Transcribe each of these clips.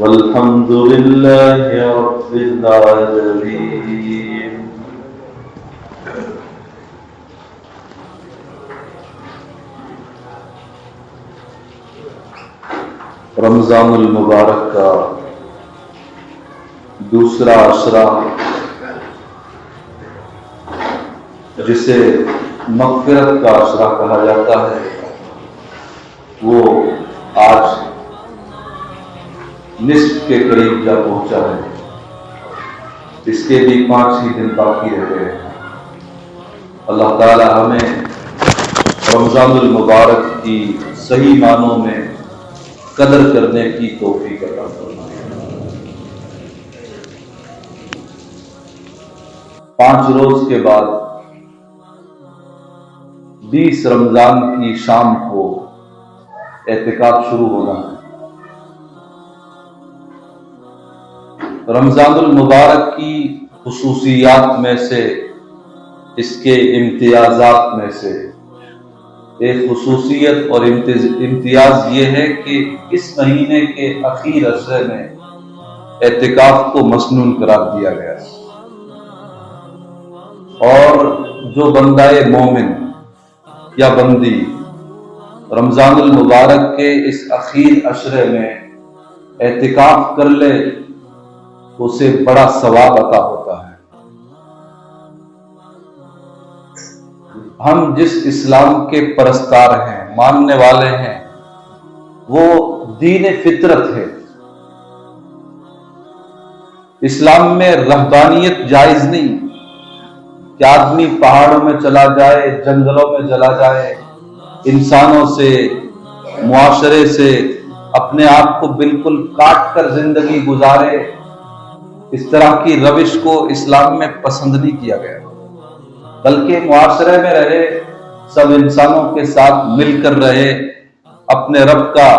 والحمد لله رب العالمين. رمضان المبارک کا دوسرا عشرہ، جسے مغفرت کا عشرہ کہا جاتا ہے، وہ آج نصف کے قریب جا پہنچا ہے. اس کے بھی 5 ہی دن باقی رہ گئے ہیں. اللہ تعالی ہمیں رمضان المبارک کی صحیح معنوں میں قدر کرنے کی توفیق عطا فرمائے. 5 روز کے بعد 20 رمضان کی شام کو اعتکاف شروع ہونا ہے. رمضان المبارک کی خصوصیات میں سے، اس کے امتیازات میں سے ایک خصوصیت اور امتیاز یہ ہے کہ اس مہینے کے اخیر عشرے میں اعتکاف کو مسنون قرار دیا گیا. اور جو بندہ مومن یا بندی رمضان المبارک کے اس اخیر عشرے میں اعتکاف کر لے، اسے بڑا ثواب عطا ہوتا ہے. ہم جس اسلام کے پرستار ہیں، ماننے والے ہیں، وہ دین فطرت ہے. اسلام میں رہبانیت جائز نہیں کہ آدمی پہاڑوں میں چلا جائے، جنگلوں میں چلا جائے، انسانوں سے، معاشرے سے اپنے آپ کو بالکل کاٹ کر زندگی گزارے. اس طرح کی روش کو اسلام میں پسند نہیں کیا گیا، بلکہ معاشرے میں رہے، سب انسانوں کے ساتھ مل کر رہے، اپنے رب کا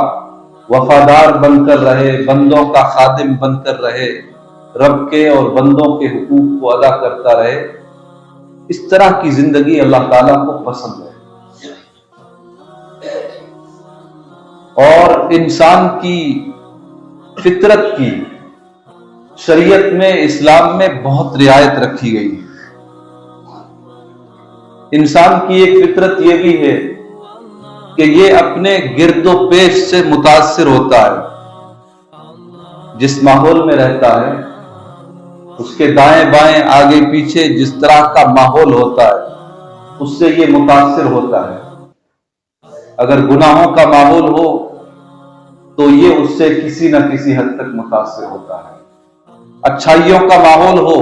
وفادار بن کر رہے، بندوں کا خادم بن کر رہے، رب کے اور بندوں کے حقوق کو ادا کرتا رہے. اس طرح کی زندگی اللہ تعالیٰ کو پسند ہے. اور انسان کی فطرت کی شریعت میں، اسلام میں بہت رعایت رکھی گئی ہے. انسان کی ایک فطرت یہ بھی ہے کہ یہ اپنے گرد و پیش سے متاثر ہوتا ہے. جس ماحول میں رہتا ہے، اس کے دائیں بائیں آگے پیچھے جس طرح کا ماحول ہوتا ہے، اس سے یہ متاثر ہوتا ہے. اگر گناہوں کا ماحول ہو تو یہ اس سے کسی نہ کسی حد تک متاثر ہوتا ہے. اچھائیوں کا ماحول ہو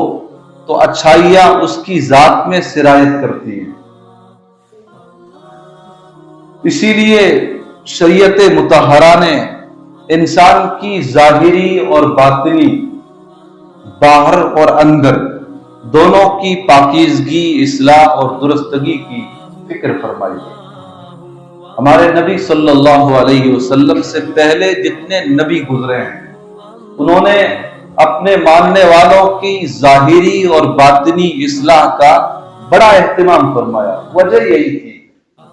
تو اچھائیاں اس کی ذات میں سرایت کرتی ہیں. اسی لیے شریعت مطہرہ نے انسان کی ظاہری اور باطنی، باہر اور اندر دونوں کی پاکیزگی، اصلاح اور درستگی کی فکر فرمائی ہے. ہمارے نبی صلی اللہ علیہ وسلم سے پہلے جتنے نبی گزرے ہیں، انہوں نے اپنے ماننے والوں کی ظاہری اور باطنی اصلاح کا بڑا اہتمام فرمایا. وجہ یہی تھی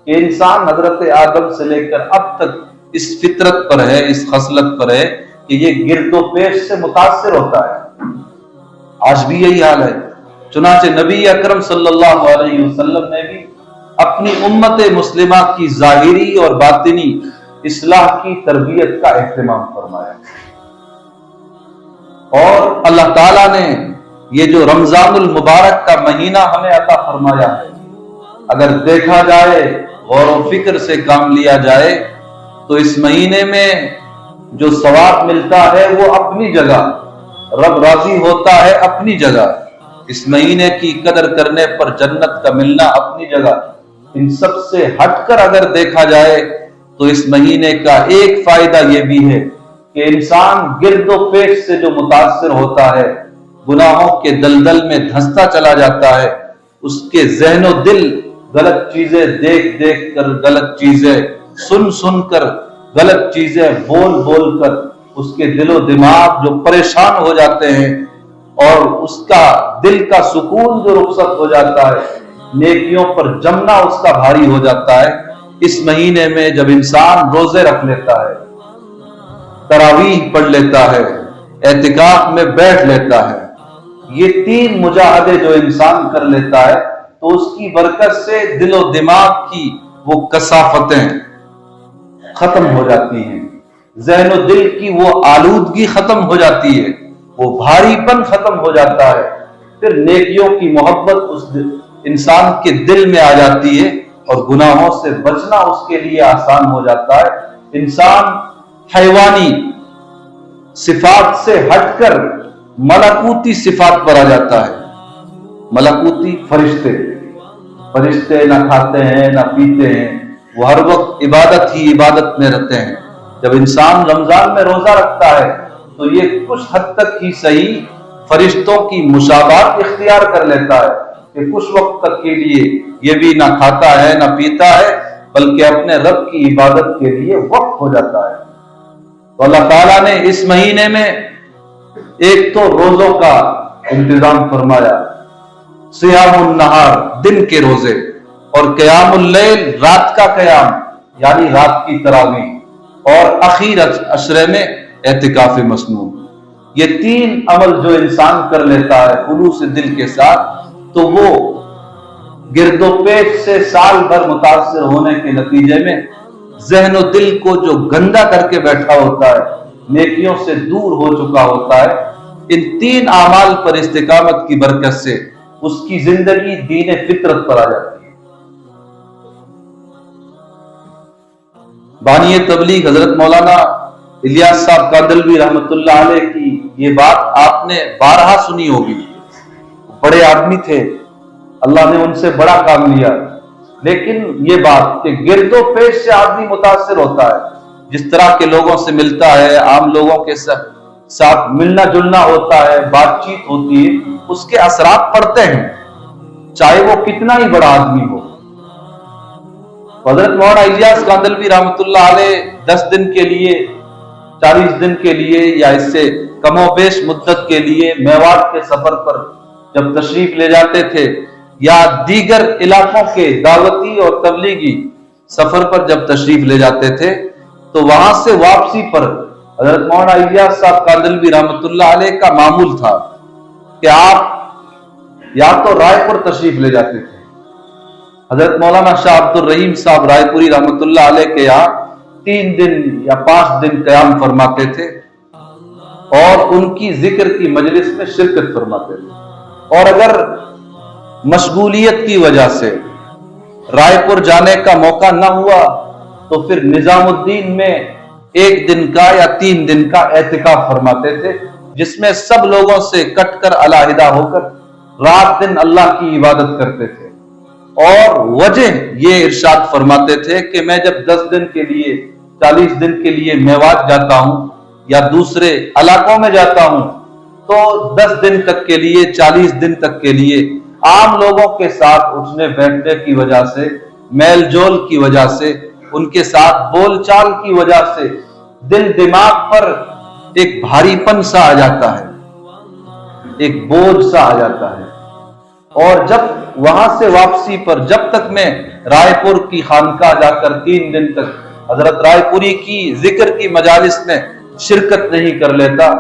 کہ انسان حضرت آدم سے لے کر اب تک اس فطرت پر ہے، اس خصلت پر ہے کہ یہ گرد و پیش سے متاثر ہوتا ہے. آج بھی یہی حال ہے. چنانچہ نبی اکرم صلی اللہ علیہ وسلم نے بھی اپنی امت مسلمہ کی ظاہری اور باطنی اصلاح کی تربیت کا اہتمام فرمایا. اور اللہ تعالیٰ نے یہ جو رمضان المبارک کا مہینہ ہمیں عطا فرمایا ہے، اگر دیکھا جائے، غور و فکر سے کام لیا جائے، تو اس مہینے میں جو ثواب ملتا ہے وہ اپنی جگہ، رب راضی ہوتا ہے اپنی جگہ، اس مہینے کی قدر کرنے پر جنت کا ملنا اپنی جگہ. ان سب سے ہٹ کر اگر دیکھا جائے تو اس مہینے کا ایک فائدہ یہ بھی ہے کہ انسان گرد و پیش سے جو متاثر ہوتا ہے، گناہوں کے دلدل میں دھنستا چلا جاتا ہے، اس کے ذہن و دل غلط چیزیں دیکھ دیکھ کر، غلط چیزیں سن سن کر، غلط چیزیں بول بول کر اس کے دل و دماغ جو پریشان ہو جاتے ہیں، اور اس کا دل کا سکون جو رخصت ہو جاتا ہے، نیکیوں پر جمنا اس کا بھاری ہو جاتا ہے. اس مہینے میں جب انسان روزے رکھ لیتا ہے، تراویح پڑھ لیتا ہے، اعتکاف میں بیٹھ لیتا ہے، یہ 3 مجاہدے جو انسان کر لیتا ہے تو اس کی برکت سے دل و دماغ کی وہ کثافتیں ختم ہو جاتی ہیں، ذہن و دل کی وہ آلودگی ختم ہو جاتی ہے، وہ بھاری پن ختم ہو جاتا ہے، پھر نیکیوں کی محبت اس انسان کے دل میں آ جاتی ہے اور گناہوں سے بچنا اس کے لیے آسان ہو جاتا ہے۔ انسان حیوانی صفات سے ہٹ کر ملکوتی صفات پر آ جاتا ہے۔ ملکوتی فرشتے نہ کھاتے ہیں نہ پیتے ہیں، وہ ہر وقت عبادت ہی عبادت میں رہتے ہیں۔ جب انسان رمضان میں روزہ رکھتا ہے تو یہ کچھ حد تک ہی صحیح فرشتوں کی مشابہت اختیار کر لیتا ہے کہ کچھ وقت تک کے لیے یہ بھی نہ کھاتا ہے نہ پیتا ہے بلکہ اپنے رب کی عبادت کے لیے وقف ہو جاتا ہے۔ تو اللہ تعالیٰ نے اس مہینے میں ایک تو روزوں کا انتظام فرمایا، صیام النہار دن کے روزے، اور قیام اللیل رات کا قیام یعنی رات کی تراویح، اور اخیر عشرے میں اعتکاف مصنون۔ یہ 3 عمل جو انسان کر لیتا ہے خلوص دل کے ساتھ تو وہ گرد و پیش سے سال بھر متاثر ہونے کے نتیجے میں ذہن و دل کو جو گندا کر کے بیٹھا ہوتا ہے، نیکیوں سے دور ہو چکا ہوتا ہے، ان 3 اعمال پر استقامت کی برکت سے اس کی زندگی دین فطرت پر آ جاتی ہے۔ بانی تبلیغ حضرت مولانا الیاس صاحب کاندلوی رحمت اللہ علیہ کی یہ بات آپ نے بارہا سنی ہوگی۔ بڑے آدمی تھے، اللہ نے ان سے بڑا کام لیا، لیکن یہ بات کہ گرد و پیش سے آدمی متاثر ہوتا ہے، جس طرح کے لوگوں سے ملتا ہے، عام لوگوں کے ساتھ ملنا جلنا ہوتا ہے، بات چیت ہوتی ہے، اس کے اثرات پڑتے ہیں، چاہے وہ کتنا ہی بڑا آدمی ہو۔ حضرت مولانا الیاس کاندلوی رحمت اللہ علیہ 10 دن کے لیے، 40 دن کے لیے یا اس سے کم و بیش مدت کے لیے میوات کے سفر پر جب تشریف لے جاتے تھے یا دیگر علاقوں کے دعوتی اور تبلیغی سفر پر جب تشریف لے جاتے تھے تو وہاں سے واپسی پر حضرت مولانا الیاس صاحب کاندلوی رحمت اللہ علیہ کا معمول تھا کہ آپ یا تو رائے پور تشریف لے جاتے تھے، حضرت مولانا شاہ عبد الرحیم صاحب رائے پوری رحمت اللہ علیہ کے یہاں 3 دن یا 5 دن قیام فرماتے تھے اور ان کی ذکر کی مجلس میں شرکت فرماتے تھے، اور اگر مشغولیت کی وجہ سے رائے پور جانے کا موقع نہ ہوا تو پھر نظام الدین میں 1 دن کا یا 3 دن کا اعتکاف فرماتے تھے، جس میں سب لوگوں سے کٹ کر علیحدہ ہو کر رات دن اللہ کی عبادت کرتے تھے۔ اور وجہ یہ ارشاد فرماتے تھے کہ میں جب 10 دن کے لیے 40 دن کے لیے میوات جاتا ہوں یا دوسرے علاقوں میں جاتا ہوں تو 10 دن تک کے لیے 40 دن تک کے لیے عام لوگوں کے ساتھ اٹھنے بیٹھنے کی وجہ سے، میل جول کی وجہ سے، ان کے ساتھ بول چال کی وجہ سے دل دماغ پر ایک بھاری پن سا آ جاتا ہے، ایک بوجھ سا آ جاتا ہے۔ اور جب وہاں سے واپسی پر جب تک میں رائے پور کی خانقاہ جا کر 3 دن تک حضرت رائے پوری کی ذکر کی مجالس میں شرکت نہیں کر لیتا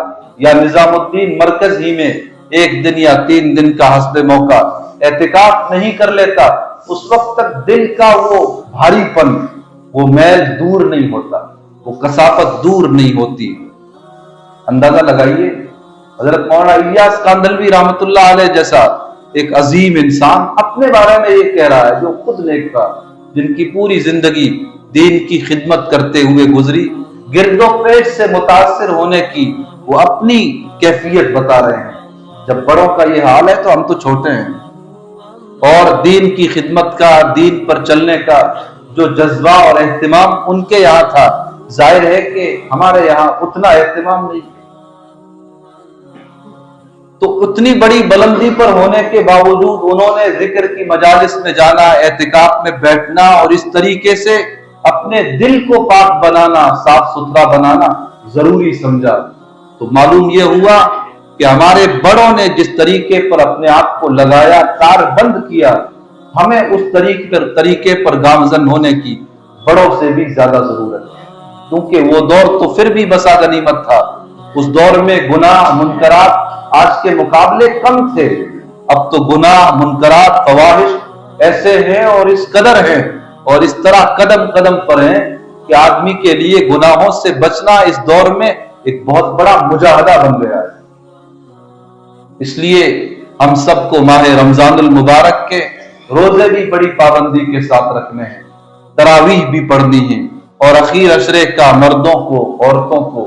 یا نظام الدین مرکز ہی میں 1 دن یا 3 دن کا حسب موقع اعتکاف نہیں کر لیتا، اس وقت تک دل کا وہ بھاری پن، وہ میل دور نہیں ہوتا، وہ کثافت دور نہیں ہوتی۔ اندازہ لگائیے حضرت مولانا الیاس کاندلوی رحمت اللہ علیہ جیسا ایک عظیم انسان اپنے بارے میں یہ کہہ رہا ہے، جو خود نیک تھا، جن کی پوری زندگی دین کی خدمت کرتے ہوئے گزری، گرد و پیش سے متاثر ہونے کی وہ اپنی کیفیت بتا رہے ہیں۔ جب بڑوں کا یہ حال ہے تو ہم تو چھوٹے ہیں، اور دین کی خدمت کا، دین پر چلنے کا جو جذبہ اور اہتمام ان کے یہاں تھا، ظاہر ہے کہ ہمارے یہاں اتنا اہتمام نہیں۔ تو اتنی بڑی بلندی پر ہونے کے باوجود انہوں نے ذکر کی مجالس میں جانا، اعتکاف میں بیٹھنا اور اس طریقے سے اپنے دل کو پاک بنانا، صاف ستھرا بنانا ضروری سمجھا۔ تو معلوم یہ ہوا کہ ہمارے بڑوں نے جس طریقے پر اپنے آپ کو لگایا، کار بند کیا، ہمیں اس طریقے پر گامزن ہونے کی بڑوں سے بھی زیادہ ضرورت ہے۔ کیونکہ وہ دور تو پھر بھی بسا غنیمت تھا، اس دور میں گناہ منکرات آج کے مقابلے کم تھے، اب تو گناہ منکرات فواحش ایسے ہیں اور اس قدر ہیں اور اس طرح قدم قدم پر ہیں کہ آدمی کے لیے گناہوں سے بچنا اس دور میں ایک بہت بڑا مجاہدہ بن گیا ہے۔ اس لیے ہم سب کو ماہ رمضان المبارک کے روزے بھی بڑی پابندی کے ساتھ رکھنے ہیں، تراویح بھی پڑھنی ہے، اور اخیر عشرے کا مردوں کو، عورتوں کو،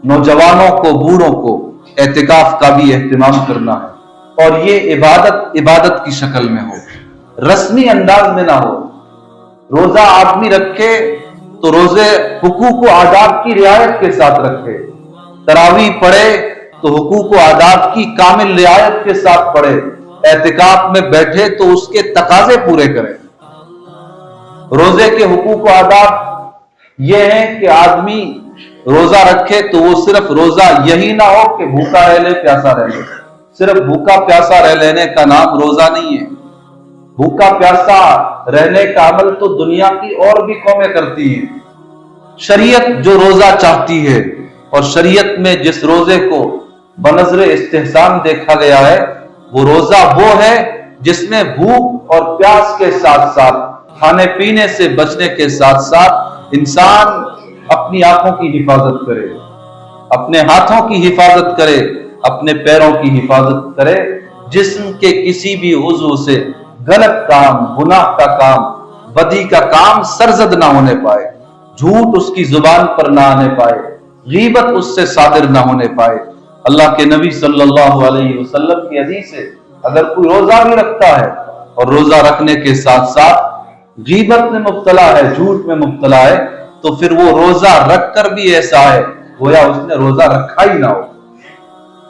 نوجوانوں کو، بوڑھوں کو اعتکاف کا بھی اہتمام کرنا ہے، اور یہ عبادت کی شکل میں ہو، رسمی انداز میں نہ ہو۔ روزہ آدمی رکھے تو روزے حقوق و آداب کی رعایت کے ساتھ رکھے، تراویح پڑھے تو حقوق و آداب کی کامل رعایت کے ساتھ پڑھے، اعتکاف میں بیٹھے تو اس کے تقاضے پورے کرے۔ روزے کے حقوق و آداب یہ ہیں کہ آدمی روزہ رکھے تو وہ صرف روزہ یہی نہ ہو کہ بھوکا رہ لے، پیاسا رہ لے۔ صرف بھوکا پیاسا رہ لینے کا نام روزہ نہیں ہے۔ بھوکا پیاسا رہنے کا عمل تو دنیا کی اور بھی قومیں کرتی ہیں۔ شریعت جو روزہ چاہتی ہے اور شریعت میں جس روزے کو بنظر استحسان دیکھا گیا ہے، وہ روزہ وہ ہے جس میں بھوک اور پیاس کے ساتھ ساتھ، کھانے پینے سے بچنے کے ساتھ ساتھ انسان اپنی آنکھوں کی حفاظت کرے، اپنے ہاتھوں کی حفاظت کرے، اپنے پیروں کی حفاظت کرے، جسم کے کسی بھی عضو سے غلط کام، گناہ کا کام، بدی کا کام سرزد نہ ہونے پائے، جھوٹ اس کی زبان پر نہ آنے پائے، غیبت اس سے صادر نہ ہونے پائے۔ اللہ کے نبی صلی اللہ علیہ وسلم کی حدیث ہے، اگر کوئی روزہ بھی رکھتا ہے اور روزہ رکھنے کے ساتھ ساتھ غیبت میں مبتلا ہے، جھوٹ میں مبتلا ہے، تو پھر وہ روزہ رکھ کر بھی ایسا ہے گویا اس نے روزہ رکھا ہی نہ ہو۔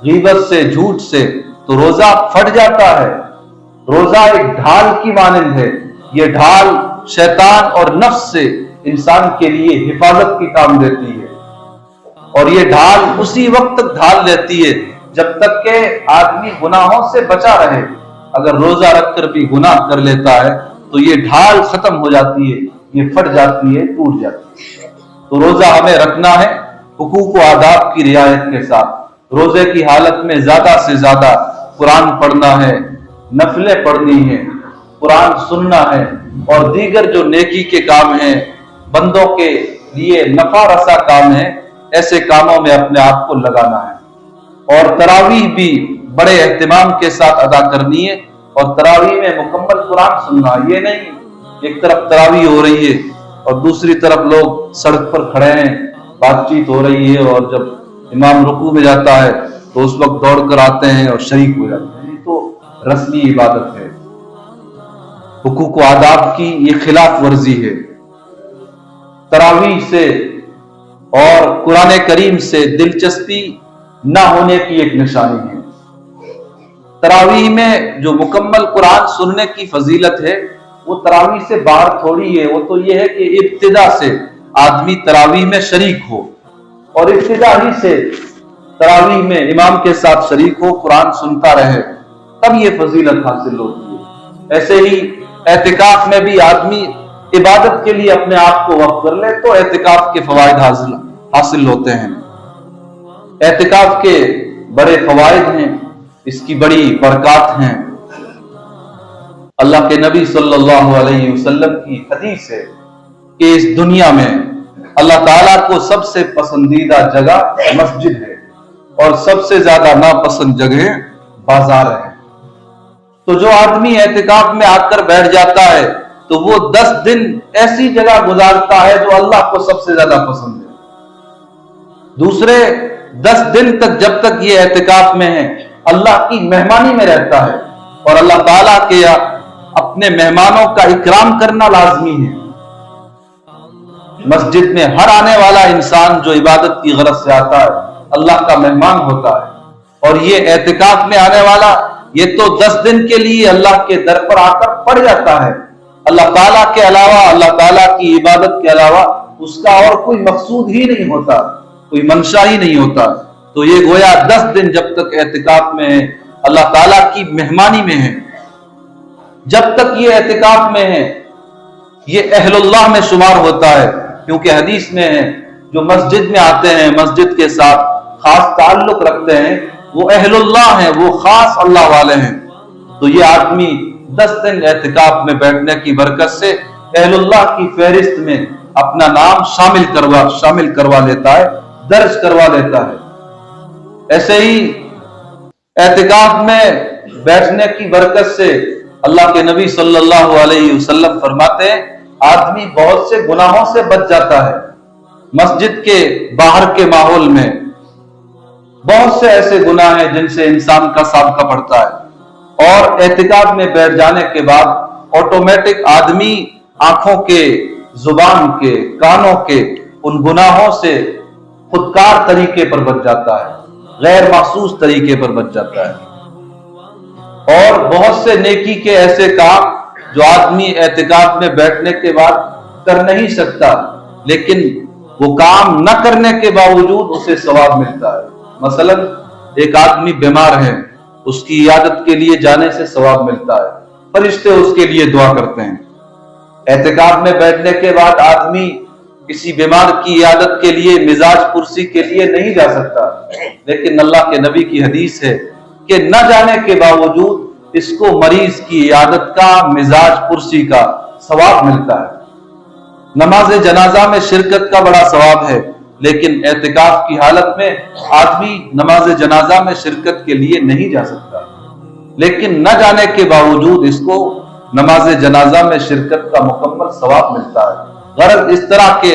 غیبت سے، جھوٹ سے تو روزہ پھٹ جاتا ہے۔ روزہ ایک ڈھال کی مانند ہے، یہ ڈھال شیطان اور نفس سے انسان کے لیے حفاظت کی کام دیتی ہے، اور یہ ڈھال اسی وقت تک ڈھال دیتی ہے جب تک کہ آدمی گناہوں سے بچا رہے۔ اگر روزہ رکھ کر بھی گناہ کر لیتا ہے تو یہ ڈھال ختم ہو جاتی ہے، یہ پھٹ جاتی ہے، ٹوٹ جاتی ہے۔ تو روزہ ہمیں رکھنا ہے حقوق و آداب کی رعایت کے ساتھ۔ روزے کی حالت میں زیادہ سے زیادہ قرآن پڑھنا ہے، نفلیں پڑھنی ہیں، قرآن سننا ہے، اور دیگر جو نیکی کے کام ہیں، بندوں کے لیے نفع رسا کام ہیں، ایسے کاموں میں اپنے آپ کو لگانا ہے۔ اور تراویح بھی بڑے اہتمام کے ساتھ ادا کرنی ہے، اور تراویح میں مکمل قرآن سننا، یہ نہیں ایک طرف تراویح ہو رہی ہے اور دوسری طرف لوگ سڑک پر کھڑے ہیں، بات چیت ہو رہی ہے، اور جب امام رکوع میں جاتا ہے تو اس وقت دوڑ کر آتے ہیں اور شریک ہو جاتے ہیں۔ یہ تو رسمی عبادت ہے، حقوق و آداب کی یہ خلاف ورزی ہے۔ تراویح سے اور قرآن کریم سے دلچسپی نہ ہونے کی ایک نشانی ہے۔ تراویح میں جو مکمل قرآن سننے کی فضیلت ہے وہ تراویح سے باہر تھوڑی ہے، وہ تو یہ ہے کہ ابتدا سے آدمی تراویح میں شریک ہو، اور ابتدا ہی سے تراویح میں امام کے ساتھ شریک ہو، قرآن سنتا رہے، تب یہ فضیلت حاصل ہوتی ہے۔ ایسے ہی اعتکاف میں بھی آدمی عبادت کے لیے اپنے آپ کو وقف کر لے تو اعتکاف کے فوائد حاصل ہوتے ہیں۔ اعتکاف کے بڑے فوائد ہیں، اس کی بڑی برکات ہیں۔ اللہ کے نبی صلی اللہ علیہ وسلم کی حدیث ہے کہ اس دنیا میں اللہ تعالیٰ کو سب سے پسندیدہ جگہ مسجد ہے، اور سب سے زیادہ ناپسند جگہ بازار ہے۔ تو جو آدمی اعتکاف میں آ کر بیٹھ جاتا ہے تو وہ 10 دن ایسی جگہ گزارتا ہے جو اللہ کو سب سے زیادہ پسند ہے۔ دوسرے 10 دن تک جب تک یہ اعتکاف میں ہے اللہ کی مہمانی میں رہتا ہے، اور اللہ تعالیٰ کے اپنے مہمانوں کا اکرام کرنا لازمی ہے۔ مسجد میں ہر آنے والا انسان جو عبادت کی غرض سے آتا ہے اللہ کا مہمان ہوتا ہے، اور یہ اعتکاف میں آنے والا یہ تو 10 دن کے لیے اللہ کے در پر آ کر پڑ جاتا ہے۔ اللہ تعالیٰ کے علاوہ، اللہ تعالیٰ کی عبادت کے علاوہ اس کا اور کوئی مقصود ہی نہیں ہوتا، کوئی منشا ہی نہیں ہوتا۔ تو یہ گویا 10 دن جب تک اعتکاف میں ہے اللہ تعالیٰ کی مہمانی میں ہے۔ جب تک یہ اعتکاف میں ہے یہ اہل اللہ میں شمار ہوتا ہے، کیونکہ حدیث میں ہے جو مسجد میں آتے ہیں، مسجد کے ساتھ خاص تعلق رکھتے ہیں، وہ اہل اللہ ہیں، وہ خاص اللہ والے ہیں۔ تو یہ آدمی 10 دن اعتکاف میں بیٹھنے کی برکت سے اہل اللہ کی فہرست میں اپنا نام شامل کروا لیتا ہے، درج کروا لیتا ہے۔ ایسے ہی اعتکاف میں بیٹھنے کی برکت سے اللہ کے نبی صلی اللہ علیہ وسلم فرماتے ہیں آدمی بہت سے گناہوں سے بچ جاتا ہے۔ مسجد کے باہر کے ماحول میں بہت سے ایسے گناہ ہیں جن سے انسان کا سابقہ پڑتا ہے، اور اعتکاف میں بیٹھ جانے کے بعد آٹومیٹک آدمی آنکھوں کے، زبان کے، کانوں کے ان گناہوں سے خودکار طریقے پر بچ جاتا ہے، غیر محسوس طریقے پر بچ جاتا ہے۔ اور بہت سے نیکی کے ایسے کام جو آدمی اعتکاف میں بیٹھنے کے بعد کر نہیں سکتا، لیکن وہ کام نہ کرنے کے باوجود اسے ثواب ملتا ہے۔ مثلا ایک آدمی بیمار ہے، اس کی عیادت کے لیے جانے سے ثواب ملتا ہے، فرشتے اس کے لیے دعا کرتے ہیں۔ اعتکاف میں بیٹھنے کے بعد آدمی کسی بیمار کی عیادت کے لیے، مزاج پرسی کے لیے نہیں جا سکتا، لیکن اللہ کے نبی کی حدیث ہے کہ نہ جانے کے باوجود اس کو مریض کی عیادت کا، مزاج پرسی کا ثواب ملتا ہے۔ نماز جنازہ میں شرکت کا بڑا ثواب ہے، لیکن اعتکاف کی حالت میں آدمی نماز جنازہ میں شرکت کے لیے نہیں جا سکتا، لیکن نہ جانے کے باوجود اس کو نماز جنازہ میں شرکت کا مکمل ثواب ملتا ہے۔ غرض اس طرح کے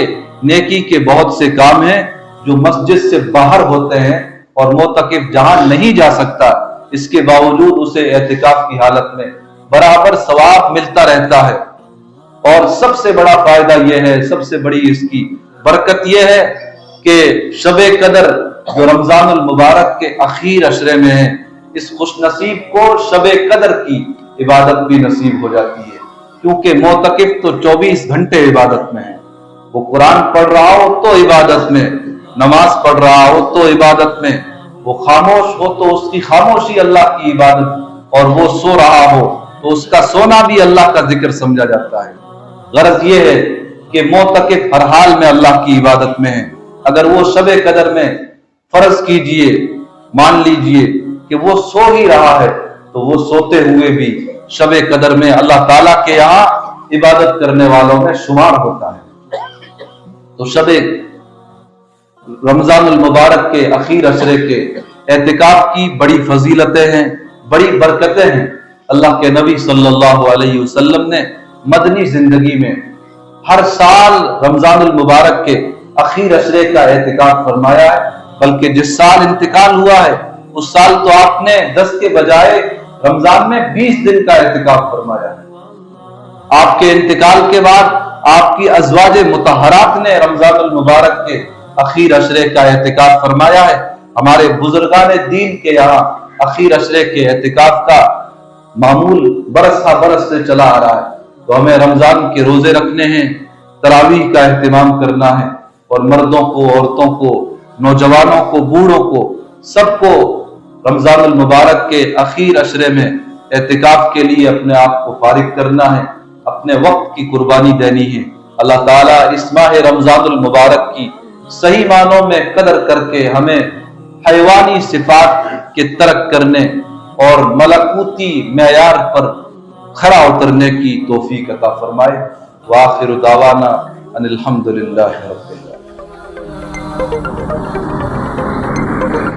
نیکی کے بہت سے کام ہیں جو مسجد سے باہر ہوتے ہیں، اور معتکف جہاں نہیں جا سکتا اس کے باوجود اسے اعتکاف کی حالت میں برابر ثواب ملتا رہتا ہے۔ اور سب سے بڑا فائدہ یہ ہے، سب سے بڑی اس کی برکت یہ ہے کہ شب قدر جو رمضان المبارک کے اخیر عشرے میں ہے، اس خوش نصیب کو شب قدر کی عبادت بھی نصیب ہو جاتی ہے، کیونکہ معتکف تو 24 گھنٹے عبادت میں ہے۔ وہ قرآن پڑھ رہا ہو تو عبادت میں، نماز پڑھ رہا ہو تو عبادت میں، وہ خاموش ہو تو اس کی خاموشی اللہ کی عبادت، اور وہ سو رہا ہو تو اس کا سونا بھی اللہ کا ذکر سمجھا جاتا ہے۔ غرض یہ ہے کہ معتکف ہر حال میں اللہ کی عبادت میں ہے۔ اگر وہ شب قدر میں فرض کیجئے، مان لیجئے کہ وہ سو ہی رہا ہے، تو وہ سوتے ہوئے بھی شب قدر میں اللہ تعالیٰ کے یہاں عبادت کرنے والوں میں شمار ہوتا ہے۔ تو شب رمضان المبارک کے اخیر عشرے کے اعتکاف کی بڑی فضیلتیں ہیں، بڑی برکتیں ہیں۔ اللہ کے نبی صلی اللہ علیہ وسلم نے مدنی زندگی میں ہر سال رمضان المبارک کے اخیر عشرے کا اعتکاف فرمایا ہے، بلکہ جس سال انتقال ہوا ہے اس سال تو آپ نے 10 کے بجائے رمضان میں 20 دن کا اعتکاف فرمایا ہے۔ آپ کے انتقال کے بعد آپ کی ازواج مطہرات نے رمضان المبارک کے اخیر عشرے کا اعتکاف فرمایا ہے۔ ہمارے بزرگان دین کے یہاں اخیر عشرے کے اعتکاف کا معمول برس ہا برس سے چلا آ رہا ہے۔ تو ہمیں رمضان کے روزے رکھنے ہیں، تراویح کا اہتمام کرنا ہے، اور مردوں کو، عورتوں کو، نوجوانوں کو، بوڑھوں کو، سب کو رمضان المبارک کے اخیر عشرے میں اعتکاف کے لیے اپنے آپ کو فارغ کرنا ہے، اپنے وقت کی قربانی دینی ہے۔ اللہ تعالیٰ اس ماہ رمضان المبارک کی صحیح معنوں میں قدر کر کے ہمیں حیوانی صفات کے ترک کرنے اور ملکوتی معیار پر کھرا اترنے کی توفیق عطا فرمائے۔ وآخر دعوانا ان الحمدللہ رب العالمین۔